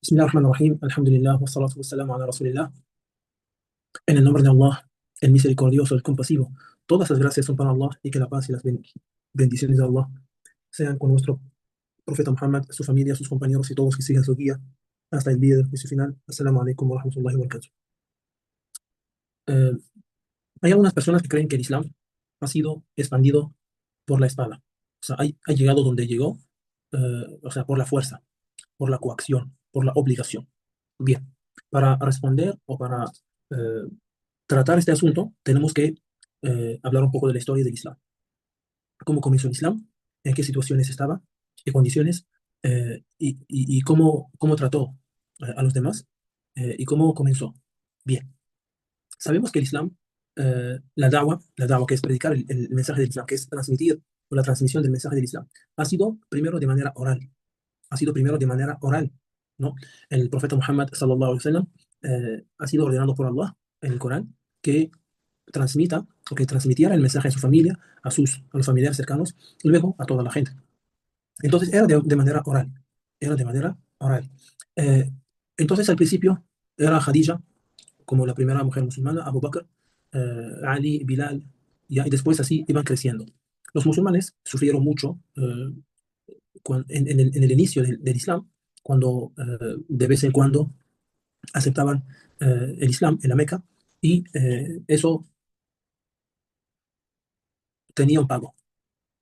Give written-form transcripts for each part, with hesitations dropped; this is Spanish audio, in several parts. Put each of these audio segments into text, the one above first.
Bismillahirrahmanirrahim. Alhamdulillah, wassalatu wassalamu ala Rasulillah. En el nombre de Allah, el misericordioso, el compasivo. Todas las gracias son para Allah y que la paz y las bendiciones de Allah sean con nuestro profeta Muhammad, su familia, sus compañeros y todos que sigan su guía hasta el día del juicio final. Assalamu alaikum wa rahmatullahi wa barakatuh. Eh, Hay algunas personas que creen que el Islam ha sido expandido por la espada. O sea, ha llegado donde llegó, o sea, por la fuerza, por la coacción, por la obligación. Bien, para responder o para eh, tratar este asunto, tenemos que hablar un poco de la historia del Islam. ¿Cómo comenzó el Islam? ¿En qué situaciones estaba? ¿Qué condiciones? Y cómo trató a los demás? ¿Y cómo comenzó? Bien, sabemos que el Islam, la da'wah que es predicar el mensaje del Islam, que es transmitir o la transmisión del mensaje del Islam, ha sido primero de manera oral. Ha sido primero de manera oral, ¿no? El profeta Muhammad sallallahu alaihi wasallam ha sido ordenado por Allah en el Corán que transmita o que transmitiera el mensaje a su familia, a los familiares cercanos, y luego a toda la gente. Entonces era de manera oral, era de manera oral. Eh, entonces al principio era Khadija como la primera mujer musulmana, Abu Bakr, Ali, Bilal, y después así iban creciendo. Los musulmanes sufrieron mucho en el inicio del Islam, cuando de vez en cuando aceptaban el Islam en la Meca, y eso tenía un pago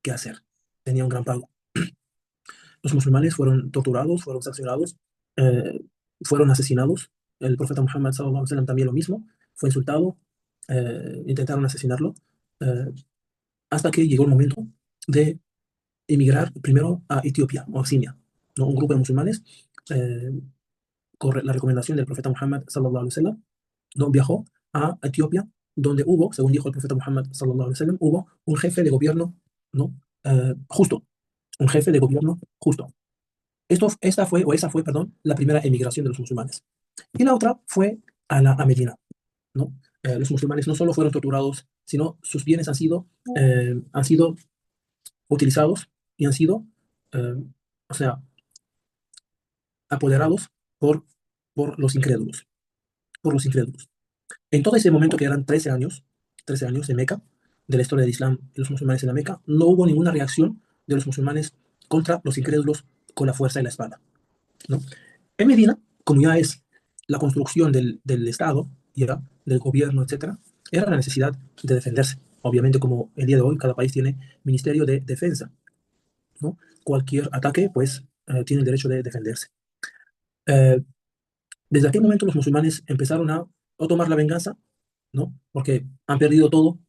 que hacer, tenía un gran pago. Los musulmanes fueron torturados, fueron sancionados, eh, fueron asesinados. El profeta Muhammad sallallahu alaihi wasallam también lo mismo, fue insultado, intentaron asesinarlo, eh, hasta que llegó el momento de emigrar primero a Etiopía o Abisinia, ¿no? Un grupo de musulmanes, eh, con la recomendación del profeta Muhammad sallallahu alaihi wasallam, ¿no? Viajó a Etiopía, donde hubo, según dijo el profeta Muhammad sallallahu alaihi wasallam, hubo un jefe de gobierno, ¿no? Justo, un jefe de gobierno justo. Esa fue, perdón, la primera emigración de los musulmanes. Y la otra fue a Medina, ¿no? Los musulmanes no solo fueron torturados, sino sus bienes han sido utilizados y han sido, eh, o sea, apoderados por, por los incrédulos, por los incrédulos. En todo ese momento, que eran 13 años en Meca, de la historia del Islam y los musulmanes en la Meca, no hubo ninguna reacción de los musulmanes contra los incrédulos con la fuerza y la espada, ¿no? En Medina, como ya es la construcción del Estado, ya, del gobierno, etcétera, era la necesidad de defenderse. Obviamente, como el día de hoy, cada país tiene Ministerio de Defensa, ¿no? Cualquier ataque, pues, tiene el derecho de defenderse. Eh, Desde aquel momento los musulmanes empezaron a tomar la venganza, ¿no? Porque han perdido todo.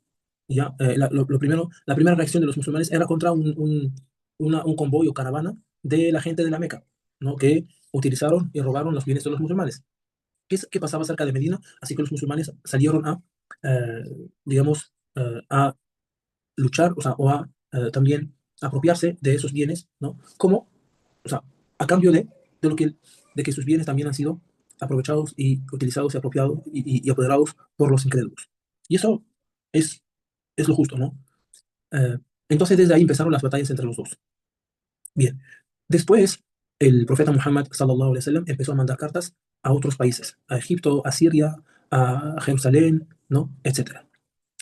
Y ya, la primera reacción de los musulmanes era contra un convoy o caravana de la gente de la Meca, ¿no? Que utilizaron y robaron los bienes de los musulmanes. ¿Qué pasaba cerca de Medina? Así que los musulmanes salieron digamos, a luchar, o sea, también apropiarse de esos bienes, ¿no? Como, o sea, a cambio de que sus bienes también han sido aprovechados y utilizados y apropiados y apoderados por los incrédulos. Y eso es, es lo justo, ¿no? Eh, entonces desde ahí empezaron las batallas entre los dos. Bien, después el profeta Muhammad sallallahu alaihi wasallam empezó a mandar cartas a otros países, a Egipto, a Siria, a Jerusalén, ¿no? Etcétera.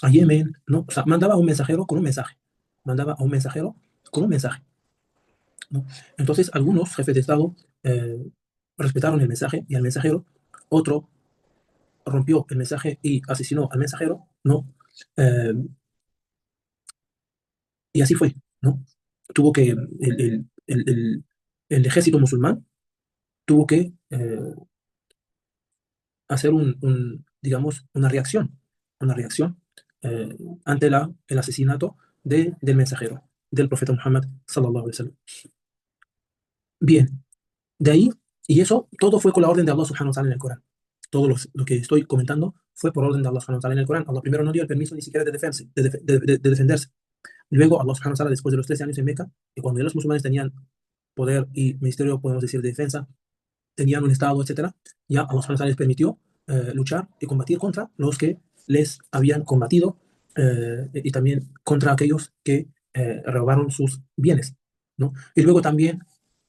A Yemen, ¿no? O sea, mandaba a un mensajero con un mensaje. Mandaba a un mensajero con un mensaje, ¿no? Entonces, algunos jefes de Estado respetaron el mensaje y al mensajero. Otro rompió el mensaje y asesinó al mensajero, ¿no? Eh, y así fue, ¿no? Tuvo que, el ejército musulmán tuvo que hacer digamos, una reacción eh, ante el asesinato del mensajero, del profeta Muhammad sallallahu alaihi wasallam. Bien, de ahí, y eso todo fue con la orden de Allah subhanahu wa ta'ala en el Corán. Todo lo que estoy comentando fue por orden de Allah subhanahu wa ta'ala en el Corán. Allah primero no dio el permiso ni siquiera de defenderse. Luego Allah subhanahu wa ta'ala, después de los 13 años en Meca, y cuando ya los musulmanes tenían poder y ministerio, podemos decir, de defensa, tenían un estado, etcétera, ya Allah subhanahu wa ta'ala les permitió luchar y combatir contra los que les habían combatido, y también contra aquellos que robaron sus bienes, ¿no? Y luego también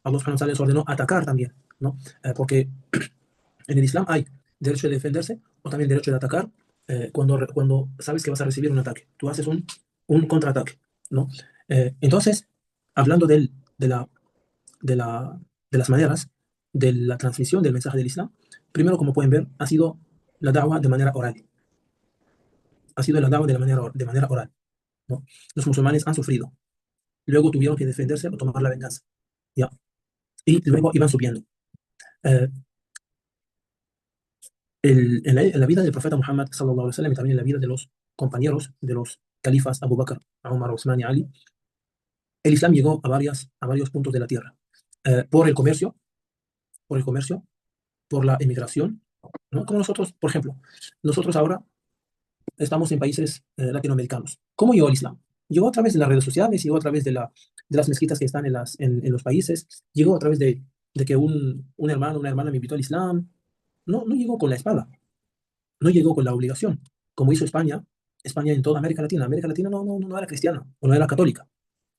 Allah subhanahu wa ta'ala les ordenó atacar también ¿no? Porque en el Islam hay derecho de defenderse o también derecho de atacar cuando sabes que vas a recibir un ataque. Tú haces un contraataque, ¿no? Entonces, hablando de, la, de, la, de las maneras de la transmisión del mensaje del Islam, primero, como pueden ver, ha sido la da'wah de manera oral. Ha sido la da'wah de manera oral, ¿no? Los musulmanes han sufrido, luego tuvieron que defenderse o tomar la venganza, ¿ya? Y luego iban subiendo. Eh, en la vida del profeta Muhammad sallallahu alaihi wasallam y también en la vida de los compañeros de los califas Abu Bakr, Umar, Uthman y Ali, el Islam llegó a varios puntos de la tierra. Por el comercio, por el comercio, por la emigración, ¿no? Como nosotros, por ejemplo, nosotros ahora estamos en países latinoamericanos. ¿Cómo llegó el Islam? Llegó a través de las redes sociales, llegó a través de las mezquitas que están en los países, llegó a través de que un hermano, una hermana me invitó al Islam. No, no llegó con la espada, no llegó con la obligación, como hizo España, España en toda América Latina. América Latina no era cristiana o no era católica,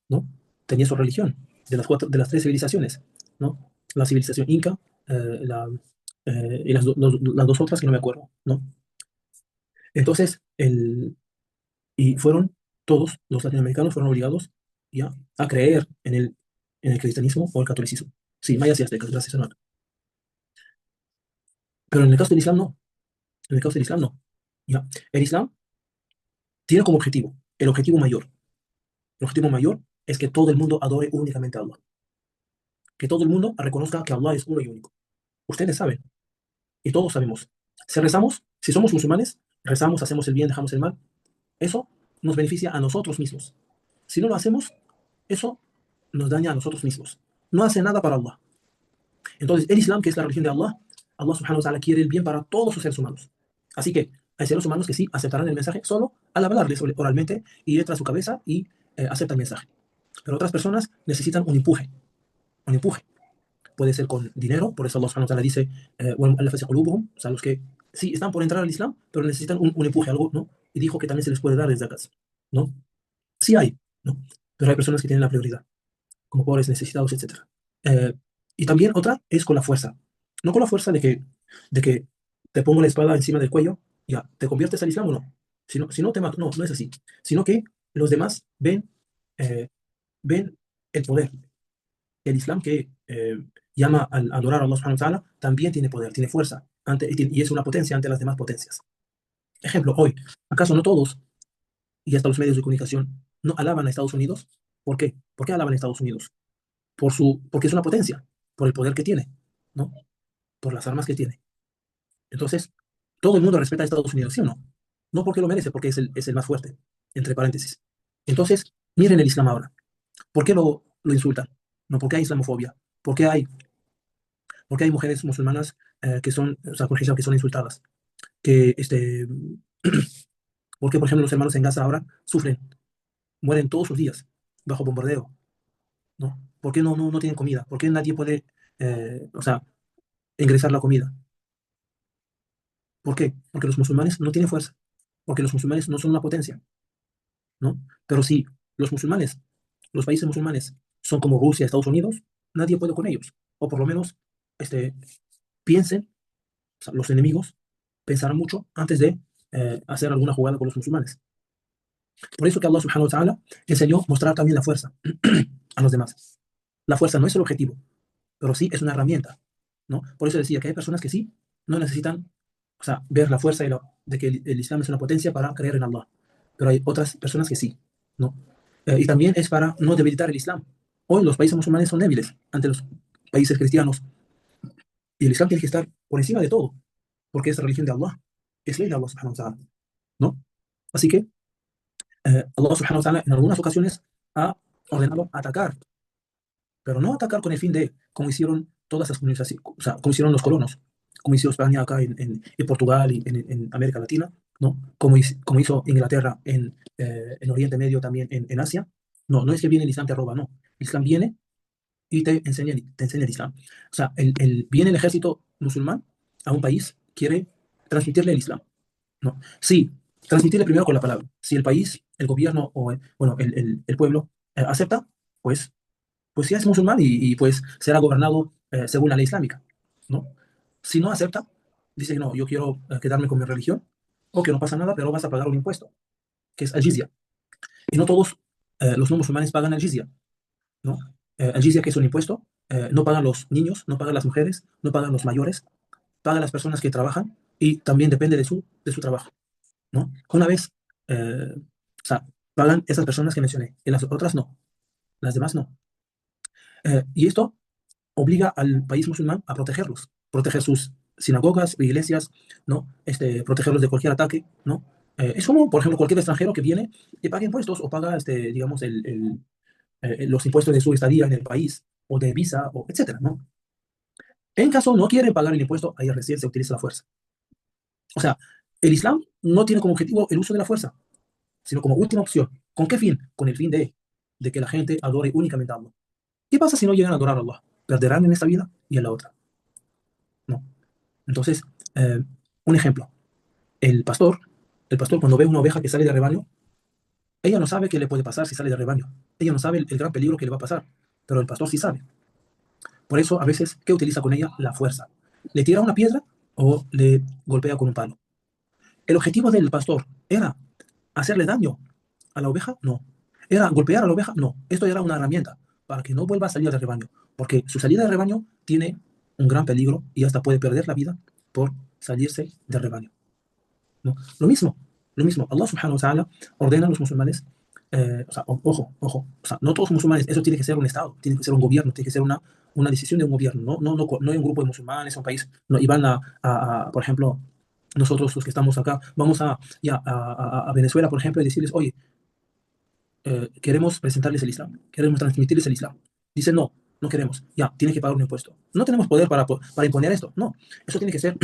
¿no? Tenía su religión, de las tres civilizaciones, ¿no? La civilización inca, y las dos otras que no me acuerdo, ¿no? Entonces, y fueron todos los latinoamericanos fueron obligados ya a creer en el cristianismo o el catolicismo. Sí, mayas y aztecas, gracias hermano. Pero en el caso del Islam no, en el caso del Islam no. Ya. El Islam tiene como objetivo, el objetivo mayor es que todo el mundo adore únicamente a Allah, que todo el mundo reconozca que Allah es uno y único. Ustedes saben, y todos sabemos, si rezamos, si somos musulmanes, rezamos, hacemos el bien, dejamos el mal, eso nos beneficia a nosotros mismos. Si no lo hacemos, eso nos daña a nosotros mismos. No hace nada para Allah. Entonces, el Islam, que es la religión de Allah, Allah subhanahu wa ta'ala quiere el bien para todos los seres humanos. Así que hay seres humanos que sí aceptarán el mensaje solo al hablarles oralmente y ir tras su cabeza y aceptan el mensaje. Pero otras personas necesitan un empuje, un empuje. Puede ser con dinero, por eso Allah subhanahu wa ta'ala dice, o sea, los que sí están por entrar al Islam, pero necesitan un empuje, algo, ¿no? Y dijo que también se les puede dar desde acá, ¿no? Sí hay, ¿no? Pero hay personas que tienen la prioridad, como pobres, necesitados, etcétera. Y también otra es con la fuerza. No con la fuerza de que te pongo la espada encima del cuello, ya, ¿te conviertes al Islam o no? Si no te mato, no, no es así. Sino que los demás eh, ven el poder. El Islam que llama al adorar a Allah subhanahu wa ta'ala también tiene poder, tiene fuerza, y es una potencia ante las demás potencias. Ejemplo, hoy, ¿acaso no todos, y hasta los medios de comunicación, no alaban a Estados Unidos? ¿Por qué? ¿Por qué alaban a Estados Unidos? Porque es una potencia, por el poder que tiene, ¿no? Por las armas que tiene. Entonces, todo el mundo respeta a Estados Unidos, ¿sí o no? No porque lo merece, porque es el más fuerte, entre paréntesis. Entonces, miren el Islam ahora. ¿Por qué lo insultan? No, porque hay islamofobia. Porque hay mujeres musulmanas que son, o sea, con hijab, que son insultadas. Que, porque, por ejemplo, los hermanos en Gaza ahora sufren, mueren todos los días bajo bombardeo, ¿no? ¿Por qué no tienen comida? ¿Por qué nadie puede, o sea, ingresar la comida? ¿Por qué? Porque los musulmanes no tienen fuerza, porque los musulmanes no son una potencia, ¿no? Pero si los musulmanes, los países musulmanes son como Rusia, Estados Unidos, nadie puede con ellos. O por lo menos este, piensen, o sea, los enemigos pensarán mucho antes de hacer alguna jugada con los musulmanes. Por eso que Allah subhanahu wa ta'ala enseñó mostrar también la fuerza a los demás. La fuerza no es el objetivo, pero sí es una herramienta, ¿no? Por eso decía que hay personas que sí no necesitan, o sea, ver la fuerza de que el Islam es una potencia para creer en Allah, pero hay otras personas que sí, ¿no? Y también es para no debilitar el Islam. Hoy los países musulmanes son débiles ante los países cristianos y el Islam tiene que estar por encima de todo, porque es la religión de Allah, es ley de Allah subhanahu wa ta'ala, ¿no? Así que Allah subhanahu wa ta'ala en algunas ocasiones ha ordenado atacar, pero no atacar con el fin de, como hicieron todas las comunidades, o sea, como hicieron los colonos, como hizo España acá en Portugal y en América Latina, ¿no? Como hizo Inglaterra en Oriente Medio, también en Asia. No, no es que viene el Islam te roba, no. El Islam viene y te enseña el Islam. O sea, viene el ejército musulmán a un país, quiere transmitirle el Islam, ¿no? Sí, transmitirle primero con la palabra. Si el país, el gobierno o, bueno, el pueblo acepta, pues ya es musulmán y pues será gobernado según la ley islámica. ¿no? Si no acepta, dice, no, yo quiero quedarme con mi religión, o que no pasa nada, pero vas a pagar un impuesto, que es el jizya. Y no todos los no musulmanes pagan el jizya, ¿no? El jizya, que es un impuesto, no pagan los niños, no pagan las mujeres, no pagan los mayores, pagan las personas que trabajan y también depende de su trabajo, ¿no? Una vez, o sea, pagan esas personas que mencioné, y las otras no, las demás no. Y esto obliga al país musulmán a protegerlos, proteger sus sinagogas, iglesias, ¿no? Protegerlos de cualquier ataque, ¿no? Es como, por ejemplo, cualquier extranjero que viene y paga impuestos o paga, digamos, los impuestos de su estadía en el país, o de visa, o etcétera, ¿no? En caso no quiere pagar el impuesto, ahí recién se utiliza la fuerza. O sea, el Islam no tiene como objetivo el uso de la fuerza, sino como última opción. ¿Con qué fin? Con el fin de que la gente adore únicamente a Allah. ¿Qué pasa si no llegan a adorar a Allah? Perderán en esta vida y en la otra, ¿no? Entonces, eh, un ejemplo, el pastor, el pastor cuando ve una oveja que sale de rebaño, ella no sabe qué le puede pasar si sale de rebaño. Ella no sabe el gran peligro que le va a pasar, pero el pastor sí sabe. Por eso, a veces, ¿qué utiliza con ella? La fuerza. Le tira una piedra o le golpea con un palo. ¿El objetivo del pastor era hacerle daño a la oveja? No. ¿Era golpear a la oveja? No. Esto era una herramienta para que no vuelva a salir del rebaño, porque su salida del rebaño tiene un gran peligro y hasta puede perder la vida por salirse del rebaño, ¿no? Lo mismo. Allah subhanahu wa ta'ala ordena a los musulmanes, o sea, ojo, o sea, no todos los musulmanes, eso tiene que ser un Estado, tiene que ser un gobierno, tiene que ser una decisión de un gobierno, no hay un grupo de musulmanes, un país, no, y van por ejemplo, nosotros los que estamos acá, vamos a Venezuela, por ejemplo, y decirles, oye, queremos presentarles el Islam, queremos transmitirles el Islam. Dicen, no, no queremos, ya, tiene que pagar un impuesto. No tenemos poder para imponer esto, no, eso tiene que ser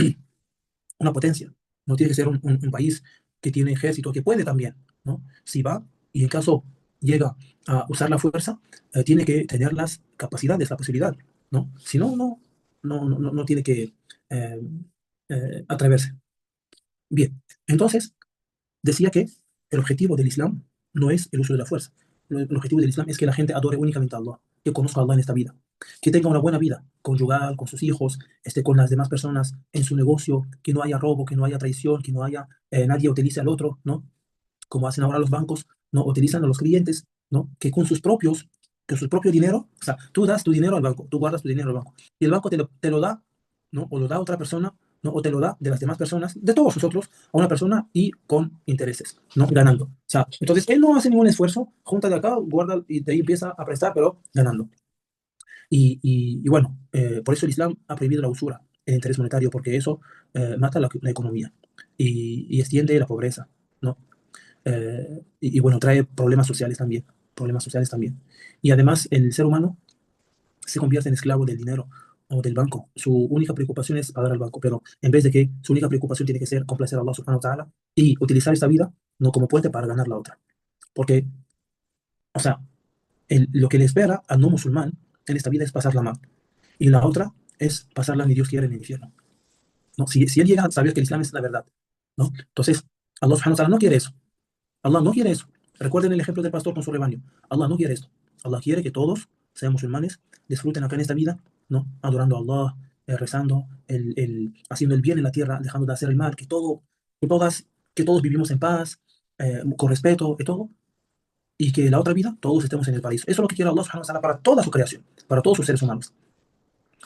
una potencia, no tiene que ser un país que tiene ejército, que puede también, ¿no? Si va y en caso llega a usar la fuerza, tiene que tener las capacidades, la posibilidad, ¿no? Si no, no tiene que eh, atreverse. Bien, entonces decía que el objetivo del Islam no es el uso de la fuerza. El objetivo del Islam es que la gente adore únicamente a Allah, que conozca a Allah en esta vida, que tenga una buena vida conyugal, con sus hijos, con las demás personas, en su negocio, que no haya robo, que no haya traición, que no haya nadie utilice al otro, ¿no? Como hacen ahora los bancos, ¿no? Utilizan a los clientes, ¿no? Que con su propio dinero, o sea, tú das tu dinero al banco, tú guardas tu dinero al banco, y el banco te lo da, ¿no? O lo da a otra persona, ¿no? O te lo da de las demás personas, de todos nosotros, a una persona y con intereses, ¿no? Ganando. O sea, entonces él no hace ningún esfuerzo, junta de acá, guarda y de ahí empieza a prestar, pero ganando. Y bueno, por eso el Islam ha prohibido la usura, el interés monetario, porque eso mata la economía y extiende la pobreza, ¿no? Y bueno, trae problemas sociales también. Y además el ser humano se convierte en esclavo del dinero o del banco. Su única preocupación es pagar al banco, pero en vez de que su única preocupación tiene que ser complacer a Allah subhanahu wa ta'ala y utilizar esta vida no como puente para ganar la otra. Porque, o sea, lo que le espera al no musulmán en esta vida es pasarla mal. Y la otra es pasarla, ni Dios quiere, en el infierno, ¿no? Si él llega a saber que el Islam es la verdad, ¿no? Entonces, Allah subhanahu wa ta'ala no quiere eso. Allah no quiere eso. Recuerden el ejemplo del pastor con su rebaño. Allah no quiere esto. Allah quiere que todos sean musulmanes, disfruten acá en esta vida, ¿no? Adorando a Allah, rezando, haciendo el bien en la tierra, dejando de hacer el mal, que todas, que todos vivimos en paz, con respeto y todo, y que la otra vida todos estemos en el paraíso. Eso es lo que quiere Allah subhanahu wa ta'ala para toda su creación, para todos sus seres humanos.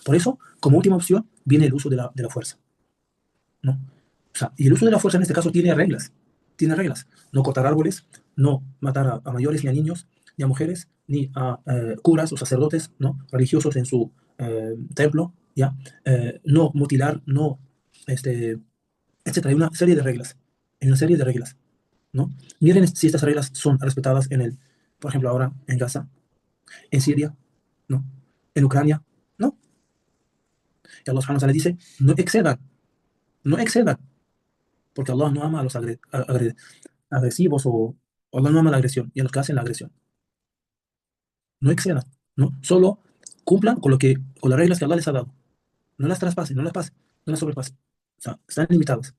Por eso, como última opción, viene el uso de la fuerza, ¿no? O sea, y el uso de la fuerza en este caso tiene reglas. Tiene reglas. No cortar árboles, no matar a mayores, ni a niños, ni a mujeres, ni a curas o sacerdotes, ¿no? Religiosos en su templo, ¿ya? No mutilar, no, etcétera. Hay una serie de reglas. Hay una serie de reglas, ¿no? Miren si estas reglas son respetadas por ejemplo, ahora en Gaza, en Siria, ¿no? En Ucrania, ¿no? Y Allah subhanahu wa ta'ala dice, no excedan, no excedan, porque Allah no ama a los agresivos o Allah no ama la agresión y a los que hacen la agresión. No excedan, ¿no? Solo cumplan con las reglas que Allah les ha dado. No las traspasen, no las pasen, no las sobrepasen. O sea, están limitadas.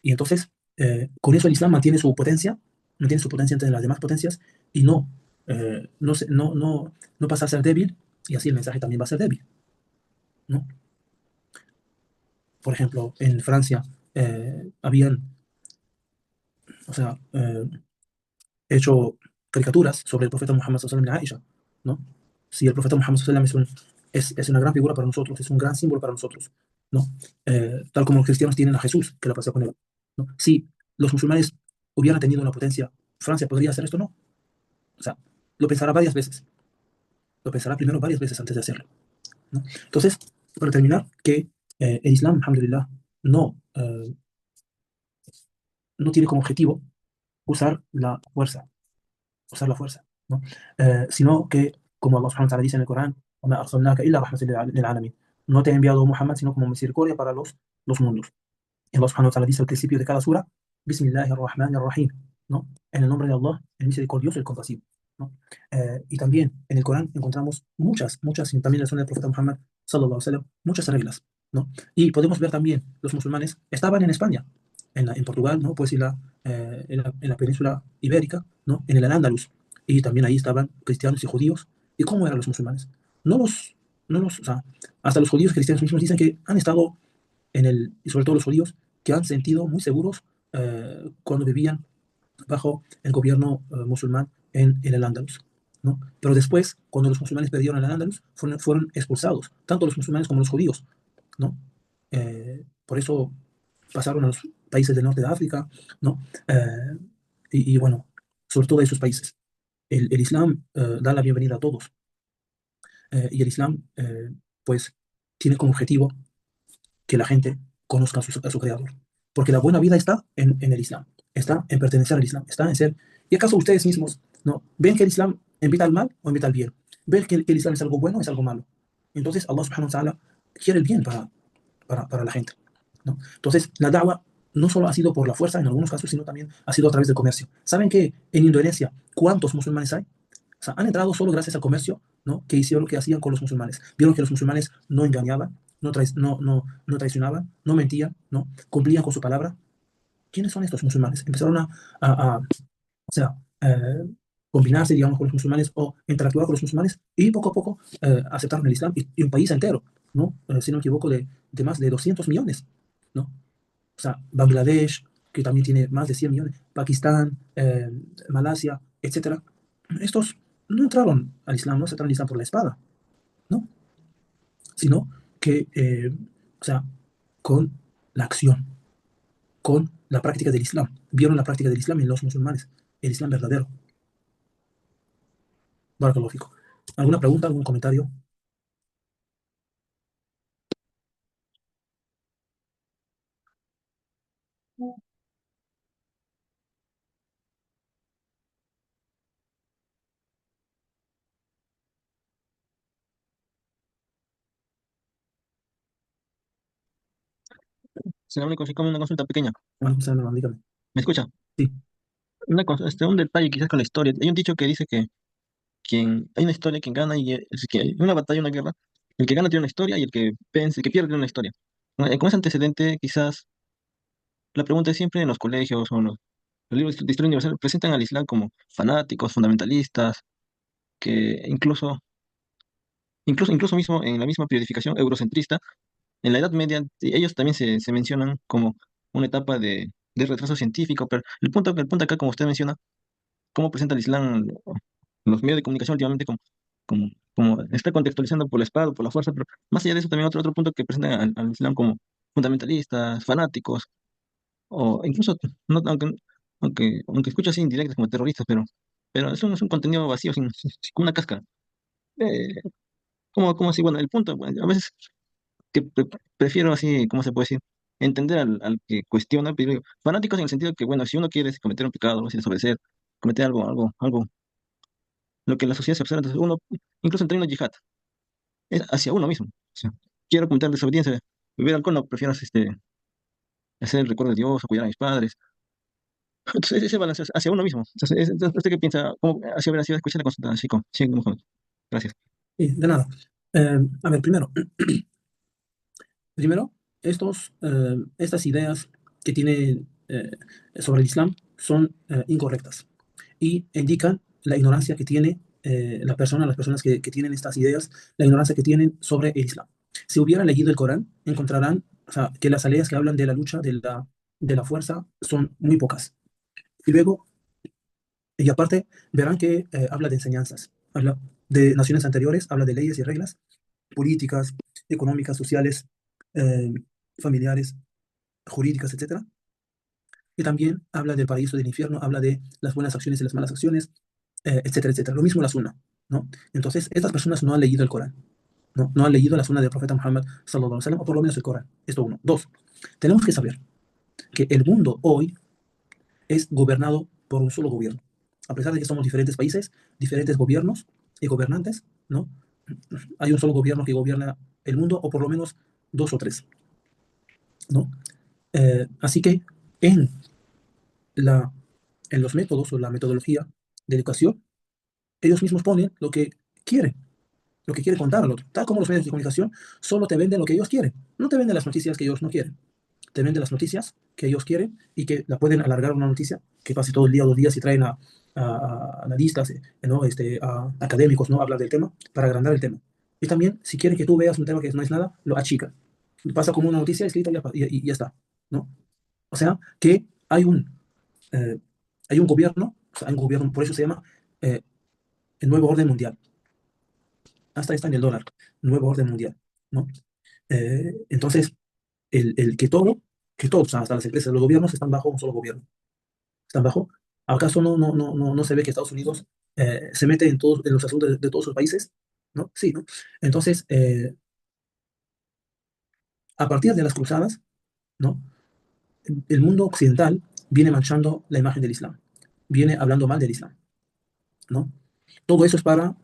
Y entonces, con eso el Islam mantiene su potencia entre las demás potencias y no pasa a ser débil y así el mensaje también va a ser débil, ¿no? por ejemplo, en Francia habían, o sea, hecho caricaturas sobre el profeta Muhammad sallallahu alaihi wasallam y Aisha, ¿no? Si el profeta Muhammad sallallahu alaihi wasallam es una gran figura para nosotros, es un gran símbolo para nosotros, ¿no? Tal como los cristianos tienen a Jesús, que la pasó con él, ¿no? Si los musulmanes hubieran tenido una potencia, ¿Francia podría hacer esto? No. O sea, lo pensará varias veces, lo pensará primero varias veces antes de hacerlo, ¿no? Entonces, para terminar, que el Islam, alhamdulillah, no, no tiene como objetivo usar la fuerza, usar la fuerza, ¿no? Sino que, como Allah subhanahu wa ta'ala dice en el Corán, "وَمَا أَرْسَلْنَاكَ إِلَّا رَحْمَةً لِلْعَالَمِينَ". No te he enviado Muhammad sino como misericordia para los mundos. Y Allah subhanahu wa ta'ala dice al principio de cada sura, Bismillahirrahmanirrahim, ¿no? En el nombre de Allah, el misericordioso y el compasivo, ¿no? Y también en el Corán encontramos muchas, y también en la sunna del profeta Muhammad, sallallahu alaihi wasallam, muchas reglas, ¿no? Y podemos ver también, los musulmanes estaban en España, en Portugal, ¿no? Pues en la península ibérica, ¿no? En el Al-Ándalus, y también ahí estaban cristianos y judíos. ¿Y cómo eran los musulmanes? No los, o sea, hasta los judíos y cristianos mismos dicen que han estado y sobre todo los judíos, que han sentido muy seguros cuando vivían bajo el gobierno musulmán en el Andalus, ¿no? Pero después, cuando los musulmanes perdieron el Andalus, fueron expulsados, tanto los musulmanes como los judíos, ¿no? Por eso pasaron a los países del norte de África, ¿no? Eh, y bueno, sobre todo a esos países. El Islam da la bienvenida a todos, y el Islam, pues, tiene como objetivo que la gente conozca a su creador. Porque la buena vida está en el Islam, está en pertenecer al Islam, está en ser. ¿Y acaso ustedes mismos no ven que el Islam invita al mal o invita al bien? ¿Ven que el Islam es algo bueno o es algo malo? Entonces Allah subhanahu wa ta'ala quiere el bien para la gente, ¿no? Entonces la da'wah no solo ha sido por la fuerza en algunos casos, sino también ha sido a través del comercio. ¿Saben que en Indonesia cuántos musulmanes hay? O sea, han entrado solo gracias al comercio, ¿no? Que hicieron, que hacían con los musulmanes. Vieron que los musulmanes no engañaban, no traicionaban, no mentían, ¿no? Cumplían con su palabra. ¿Quiénes son estos musulmanes? Empezaron o sea, combinarse, digamos, con los musulmanes o interactuar con los musulmanes y poco a poco aceptaron el Islam y un país entero, ¿no? Si no me equivoco, de más de 200 millones, ¿no? O sea, Bangladesh, que también tiene más de 100 millones, Pakistán, Malasia, etcétera. Estos no entraron al Islam, no aceptaron el Islam por la espada, ¿no? Sino que, o sea, con la acción, con la práctica del Islam. Vieron la práctica del Islam en los musulmanes, el Islam verdadero. Barakallahu fikum. ¿Alguna pregunta, algún comentario? Señor único, sí como una consulta pequeña. Bueno, pues, hermano, dígame. ¿Me escucha? Sí, Un detalle quizás con la historia. Hay un dicho que dice que hay una historia, quien gana y es que hay una batalla, una guerra, el que gana tiene una historia y el que vence, el que pierde tiene una historia. Con ese antecedente, quizás la pregunta es siempre en los colegios o en los libros de historia universal presentan al Islam como fanáticos, fundamentalistas, que incluso mismo en la misma periodificación eurocentrista, en la Edad Media, ellos también se mencionan como una etapa de retraso científico, pero el punto acá, como usted menciona, cómo presenta el Islam los medios de comunicación últimamente como está contextualizando por la espada o por la fuerza, pero más allá de eso también otro punto que presentan al Islam como fundamentalistas, fanáticos, o incluso, no, aunque escucha así indirectas como terroristas, pero es un contenido vacío, con una cáscara. Eh, como así, bueno, el punto, bueno, a veces que prefiero así, ¿cómo se puede decir? Entender al que cuestiona, pero digo, fanáticos en el sentido que, bueno, si uno quiere cometer un pecado, si desobedecer, cometer algo lo que la sociedad se observa, entonces uno, incluso en términos de yihad, es hacia uno mismo. O sea, quiero cometer desobediencia, beber alcohol, no, prefiero hacer el recuerdo de Dios o cuidar a mis padres. Entonces, ese balance es hacia uno mismo. Entonces, ¿usted qué piensa? ¿Cómo, así habría sido escuchar la consulta, chico? Sí, Mohamed. Gracias. sí, de nada. A ver, primero estas ideas que tienen sobre el Islam son incorrectas y indican la ignorancia que tiene las personas que tienen estas ideas, la ignorancia que tienen sobre el Islam. Si hubieran leído el Corán, encontrarán O sea, que las aleas que hablan de la lucha, de la fuerza, son muy pocas. Y luego, y aparte, verán que habla de enseñanzas, habla de naciones anteriores, habla de leyes y reglas políticas, económicas, sociales, eh, familiares, jurídicas, etcétera. Y también habla del paraíso y del infierno, habla de las buenas acciones y las malas acciones, etcétera, etcétera. Lo mismo la Sunna, ¿no? Entonces, estas personas no han leído el Corán, ¿no? No han leído la Sunna del profeta Muhammad, sallallahu alaihi wasallam, o por lo menos el Corán. Esto uno. Dos, tenemos que saber que el mundo hoy es gobernado por un solo gobierno. A pesar de que somos diferentes países, diferentes gobiernos y gobernantes, ¿no? Hay un solo gobierno que gobierna el mundo, o por lo menos dos o tres, ¿no? Así que en, la, en los métodos o la metodología de educación, ellos mismos ponen lo que quiere contar al otro. Tal como los medios de comunicación solo te venden lo que ellos quieren, no te venden las noticias que ellos no quieren. Te venden las noticias que ellos quieren y que la pueden alargar una noticia que pase todo el día o 2 días y traen a analistas, ¿no? A académicos, ¿no? A hablar del tema para agrandar el tema. Y también, si quieren que tú veas un tema que no es nada, lo achican. Pasa como una noticia escrita y ya está, ¿no? O sea, que eh, hay un gobierno, o sea, hay un gobierno, por eso se llama eh, el nuevo orden mundial. Hasta está en el dólar, nuevo orden mundial, ¿no? Entonces, que todos, o sea, hasta las empresas, los gobiernos están bajo un solo gobierno. Están bajo. ¿Acaso no se ve que Estados Unidos se mete en los asuntos de todos sus países? ¿No? Sí, ¿no? Entonces, a partir de las cruzadas, ¿no? El mundo occidental viene manchando la imagen del Islam, viene hablando mal del Islam, ¿no? Todo eso es para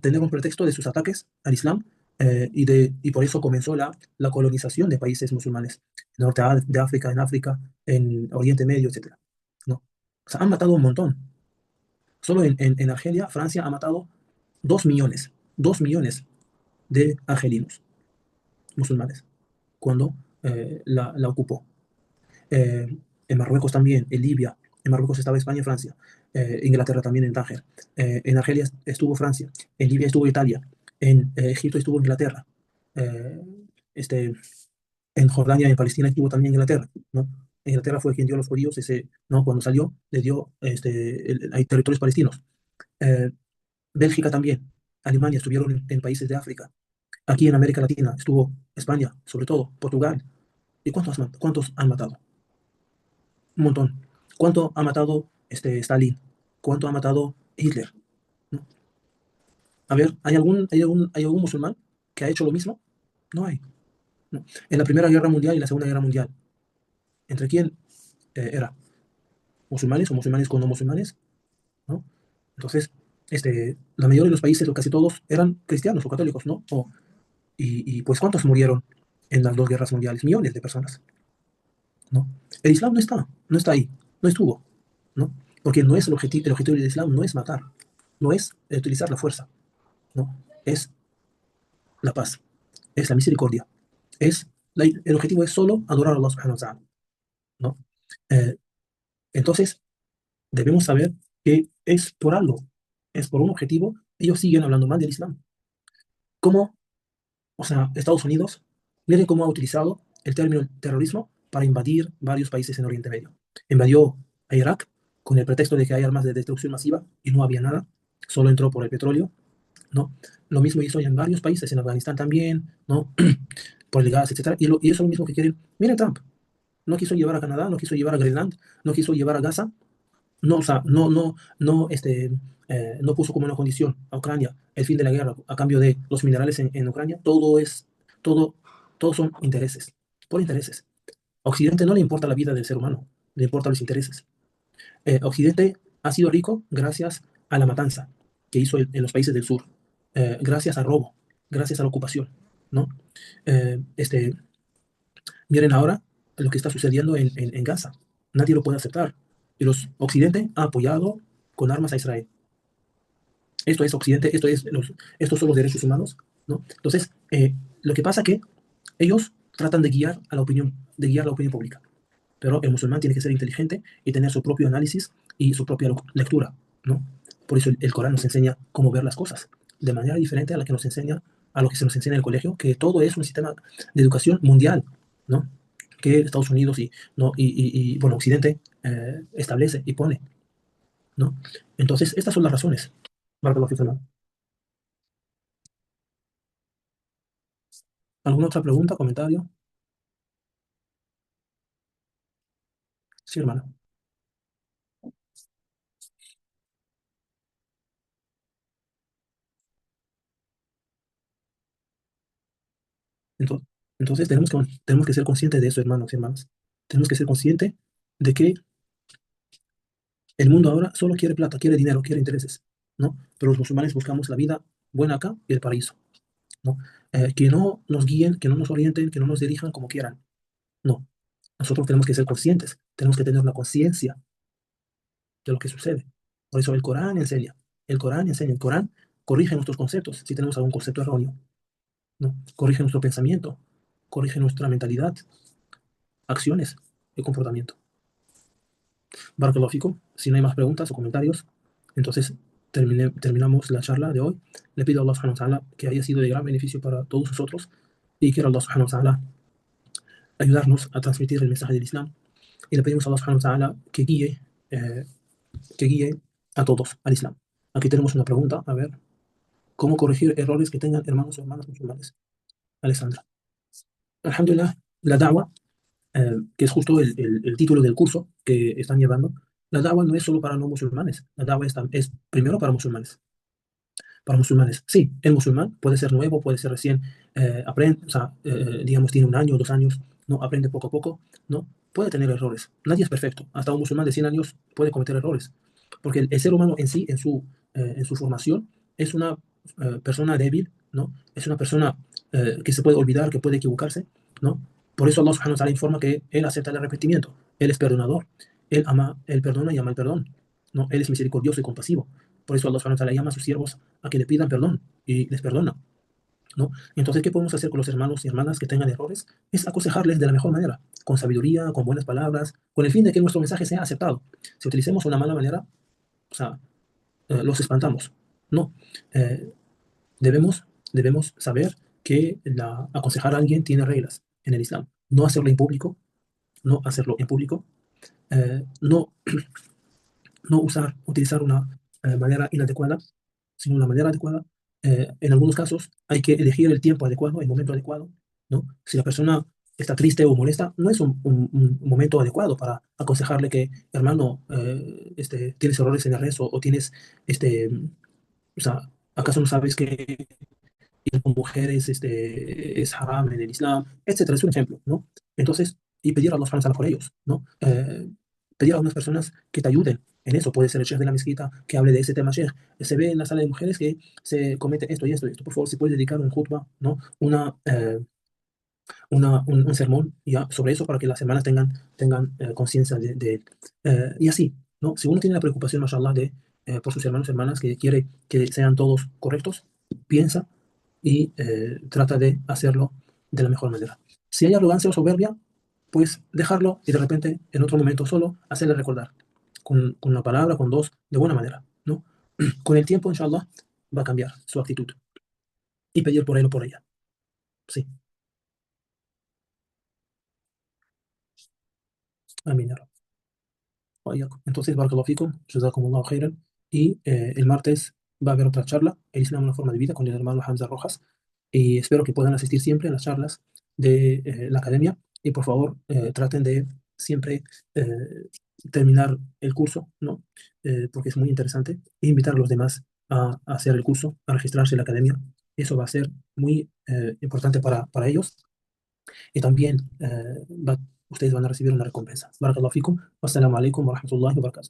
tener un pretexto de sus ataques al Islam, y por eso comenzó la colonización de países musulmanes, en Norte de África, en África, en Oriente Medio, etcétera, ¿no? O sea, han matado un montón. Solo en Argelia, Francia ha matado 2 millones, 2 millones de argelinos musulmanes cuando la ocupó. En Marruecos también, en Libia, en Marruecos estaba España y Francia, Inglaterra también en Tánger, en Argelia estuvo Francia, en Libia estuvo Italia, en Egipto estuvo Inglaterra, eh, este, en Jordania y en Palestina estuvo también Inglaterra, ¿no? Inglaterra fue quien dio a los judíos ¿no? Cuando salió, le dio hay territorios palestinos. Eh, Bélgica también, Alemania estuvieron en países de África. Aquí en América Latina estuvo España, sobre todo, Portugal. ¿Y cuántos han matado? Un montón. ¿Cuánto ha matado Stalin? ¿Cuánto ha matado Hitler? ¿No? A ver, hay algún musulmán que ha hecho lo mismo? No hay. ¿No? En la Primera Guerra Mundial y la Segunda Guerra Mundial, ¿entre quién era? ¿Musulmanes o musulmanes con no musulmanes? ¿No? Entonces, la mayoría de los países, o casi todos, eran cristianos o católicos, ¿no? Y pues, ¿cuántos murieron en las dos guerras mundiales? Millones de personas, ¿no? El Islam no está ahí, no estuvo, ¿no? Porque no es el objetivo del Islam no es matar, no es utilizar la fuerza, ¿no? Es la paz, es la misericordia, el objetivo es solo adorar a Allah subhanahu wa ta'ala, ¿no? Eh, entonces, debemos saber que es por algo, es por un objetivo, ellos siguen hablando mal del Islam. ¿Cómo? O sea, Estados Unidos, miren cómo ha utilizado el término terrorismo para invadir varios países en Oriente Medio. Invadió a Irak con el pretexto de que hay armas de destrucción masiva y no había nada, solo entró por el petróleo, ¿no? Lo mismo hizo en varios países, en Afganistán también, ¿no? Por el gas, etcétera. Y eso es lo mismo que quieren. Miren Trump, no quiso llevar a Canadá, no quiso llevar a Groenland, no quiso llevar a Gaza, no, o sea, no puso como una condición a Ucrania el fin de la guerra a cambio de los minerales en Ucrania. Todo, todos son intereses, por intereses. A Occidente no le importa la vida del ser humano, le importan los intereses. Occidente ha sido rico gracias a la matanza que hizo en los países del sur, gracias al robo, gracias a la ocupación, ¿no? Eh, este, Miren ahora lo que está sucediendo en Gaza. Nadie lo puede aceptar. Y Occidente ha apoyado con armas a Israel. Esto es Occidente, estos son los derechos humanos, ¿no? Entonces, lo que pasa es que ellos tratan de guiar la opinión pública. Pero el musulmán tiene que ser inteligente y tener su propio análisis y su propia lectura, ¿no? Por eso el Corán nos enseña cómo ver las cosas, de manera diferente a lo que se nos enseña en el colegio, que todo es un sistema de educación mundial, ¿no? Que Estados Unidos y, ¿no? Bueno, Occidente establece y pone, ¿no? Entonces, estas son las razones. Barakallahu fikum, hermano. ¿Alguna otra pregunta, comentario? Sí, hermano. Entonces, entonces tenemos que ser conscientes de eso, hermanos y hermanas. Tenemos que ser conscientes de que el mundo ahora solo quiere plata, quiere dinero, quiere intereses, ¿no? Pero los musulmanes buscamos la vida buena acá y el paraíso, ¿no? Que no nos guíen, que no nos orienten, que no nos dirijan como quieran. No. Nosotros tenemos que ser conscientes, tenemos que tener una conciencia de lo que sucede. Por eso el Corán corrige nuestros conceptos, si tenemos algún concepto erróneo, ¿no? Corrige nuestro pensamiento, corrige nuestra mentalidad, acciones y comportamiento. Barakallahu fikum. Si no hay más preguntas o comentarios, entonces terminamos la charla de hoy. Le pido a Allah subhanahu wa ta'ala que haya sido de gran beneficio para todos nosotros y quiera Allah subhanahu wa ta'ala ayudarnos a transmitir el mensaje del Islam. Y le pedimos a Allah subhanahu wa ta'ala eh, que guíe a todos al Islam. Aquí tenemos una pregunta, a ver, ¿cómo corregir errores que tengan hermanos o hermanas musulmanes? Alessandra. Alhamdulillah, la da'wah, que es justo el título del curso que están llevando, la da'wah no es solo para no musulmanes, la da'wah es primero para musulmanes. Para musulmanes, sí, el musulmán puede ser nuevo, puede ser recién, aprende, o sea, digamos, tiene un año, 2 años, no aprende poco a poco, no, puede tener errores. Nadie es perfecto. Hasta un musulmán de 100 años puede cometer errores, porque el ser humano en sí, en su formación, es una persona débil, ¿no? Es una persona que se puede olvidar, que puede equivocarse, ¿no? Por eso Allah subhanahu wa ta'ala informa que Él acepta el arrepentimiento, Él es perdonador, Él ama, Él perdona y ama el perdón, ¿no? Él es misericordioso y compasivo. Por eso Allah subhanahu wa ta'ala llama a sus siervos a que le pidan perdón y les perdona, ¿no? Entonces, ¿qué podemos hacer con los hermanos y hermanas que tengan errores? Es aconsejarles de la mejor manera, con sabiduría, con buenas palabras, con el fin de que nuestro mensaje sea aceptado. Si utilicemos una mala manera, o sea, los espantamos. No, eh, debemos, debemos saber que aconsejar a alguien tiene reglas en el Islam. No hacerlo en público, no hacerlo en público, no, no utilizar una manera inadecuada, sino una manera adecuada. En algunos casos hay que elegir el tiempo adecuado, el momento adecuado, ¿no? Si la persona está triste o molesta, no es un momento adecuado para aconsejarle que, hermano, tienes errores en el rezo o tienes, este, o sea, ¿acaso no sabes que ir con mujeres es haram en el Islam, etcétera? Es un ejemplo, ¿no? Entonces, y pedir a los fans por ellos, ¿no? Pedir a unas personas que te ayuden en eso. Puede ser el chef de la mezquita que hable de ese tema, chef. Se ve en la sala de mujeres que se comete esto y esto y esto. Por favor, si puede dedicar un khutbah, ¿no? Un sermón ya sobre eso para que las hermanas tengan conciencia y así, ¿no? Si uno tiene la preocupación, mashallah, por sus hermanos y hermanas, que quiere que sean todos correctos, piensa y trata de hacerlo de la mejor manera. Si hay arrogancia o soberbia, pues dejarlo y de repente en otro momento solo hacerle recordar con una palabra, con dos, de buena manera, ¿no? Con el tiempo, inshallah, va a cambiar su actitud y pedir por él o por ella. Sí, amén. Ya Rab. Entonces, barakallahu fikum, jazakumullahu khairan. Y el martes va a haber otra charla, el Islam, una forma de vida, con el hermano Hamza Rojas. Y espero que puedan asistir siempre a las charlas de la academia. Y por favor, traten de siempre terminar el curso, ¿no? Porque es muy interesante. E invitar a los demás a hacer el curso, a registrarse en la academia. Eso va a ser muy importante para ellos. Y también ustedes van a recibir una recompensa. Barakallahu fikum. Wassalamu alaikum wa rahmatullahi wa barakatuh.